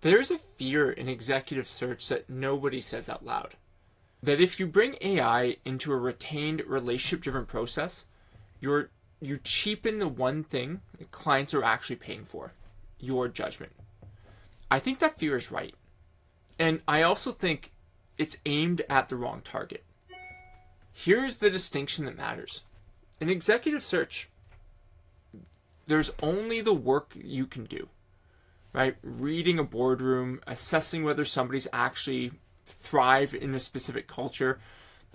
There's a fear in executive search that nobody says out loud. That if you bring AI into a retained relationship-driven process, you cheapen the one thing that clients are actually paying for, your judgment. I think that fear is right. And I also think it's aimed at the wrong target. Here's the distinction that matters. In executive search, there's only the work you can do, right? Reading a boardroom, assessing whether somebody's actually thrive in a specific culture,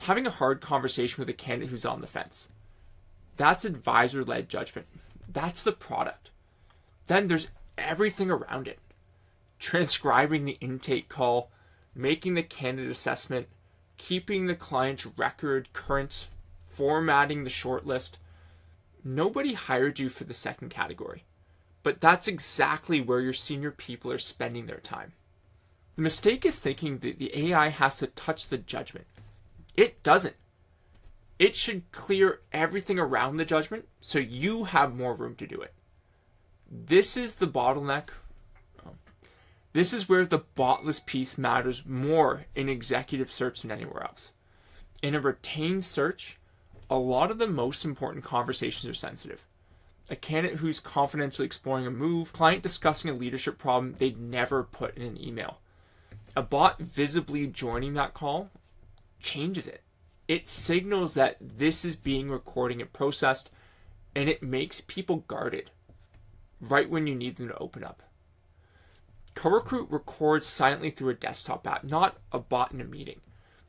having a hard conversation with a candidate who's on the fence. That's advisor-led judgment. That's the product. Then there's everything around it. Transcribing the intake call, making the candidate assessment, keeping the client's record current, formatting the shortlist. Nobody hired you for the second category, but that's exactly where your senior people are spending their time. The mistake is thinking that the AI has to touch the judgment. It doesn't. It should clear everything around the judgment so you have more room to do it. This is the bottleneck. This is where the botless piece matters more in executive search than anywhere else. In a retained search, a lot of the most important conversations are sensitive. A candidate who's confidentially exploring a move, client discussing a leadership problem they'd never put in an email. A bot visibly joining that call changes it. It signals that this is being recorded and processed, and it makes people guarded right when you need them to open up. CoRecruit records silently through a desktop app, not a bot in a meeting.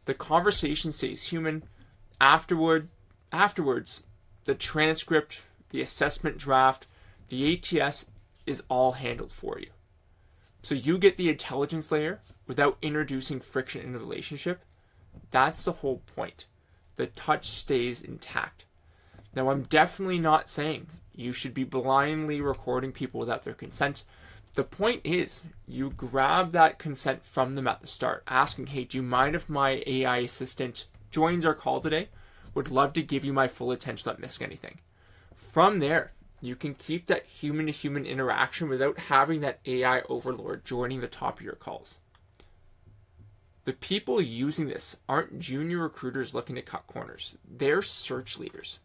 The conversation stays human. Afterwards, the transcript, the assessment draft, the ATS is all handled for you. So you get the intelligence layer without introducing friction in the relationship. That's the whole point. The touch stays intact. Now, I'm definitely not saying you should be blindly recording people without their consent. The point is, you grab that consent from them at the start, asking, hey, do you mind if my AI assistant joins our call today? Would love to give you my full attention, not missing anything. From there, you can keep that human-to-human interaction without having that AI overlord joining the top of your calls. The people using this aren't junior recruiters looking to cut corners. They're search leaders.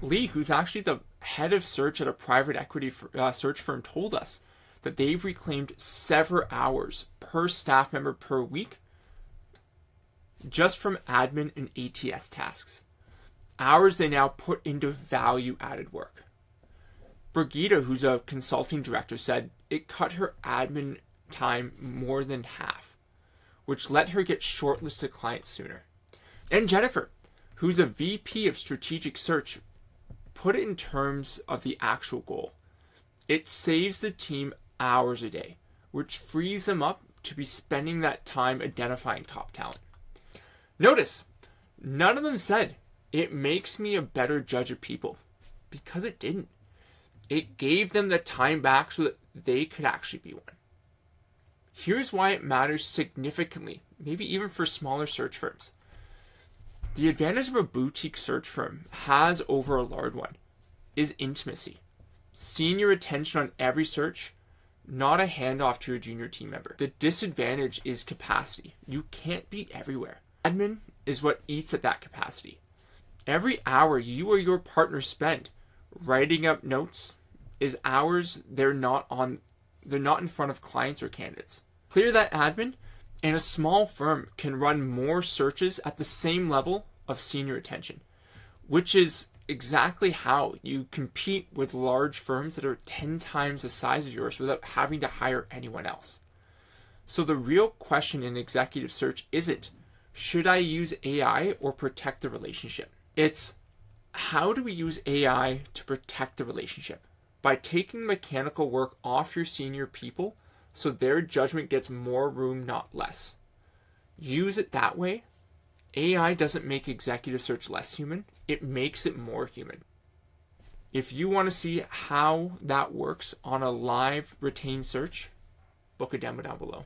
Lee, who's actually the head of search at a private equity search firm, told us that they've reclaimed several hours per staff member per week just from admin and ATS tasks. Hours they now put into value-added work. Brigitte, who's a consulting director, said it cut her admin time more than half, which let her get shortlisted clients sooner. And Jennifer, who's a VP of strategic search, put it in terms of the actual goal. It saves the team hours a day, which frees them up to be spending that time identifying top talent. Notice, none of them said, it makes me a better judge of people, because it didn't. It gave them the time back so that they could actually be one. Here's why it matters significantly, maybe even for smaller search firms. The advantage of a boutique search firm has over a large one is intimacy. Senior attention on every search, not a handoff to a junior team member. The disadvantage is capacity. You can't be everywhere. Admin is what eats at that capacity. Every hour you or your partner spend writing up notes is hours they're not in front of clients or candidates. Clear that admin, and a small firm can run more searches at the same level of senior attention, which is exactly how you compete with large firms that are 10 times the size of yours without having to hire anyone else. So the real question in executive search isn't, should I use AI or protect the relationship? It's, how do we use AI to protect the relationship? By taking mechanical work off your senior people so their judgment gets more room, not less. Use it that way. AI doesn't make executive search less human. It makes it more human. If you want to see how that works on a live retained search, book a demo down below.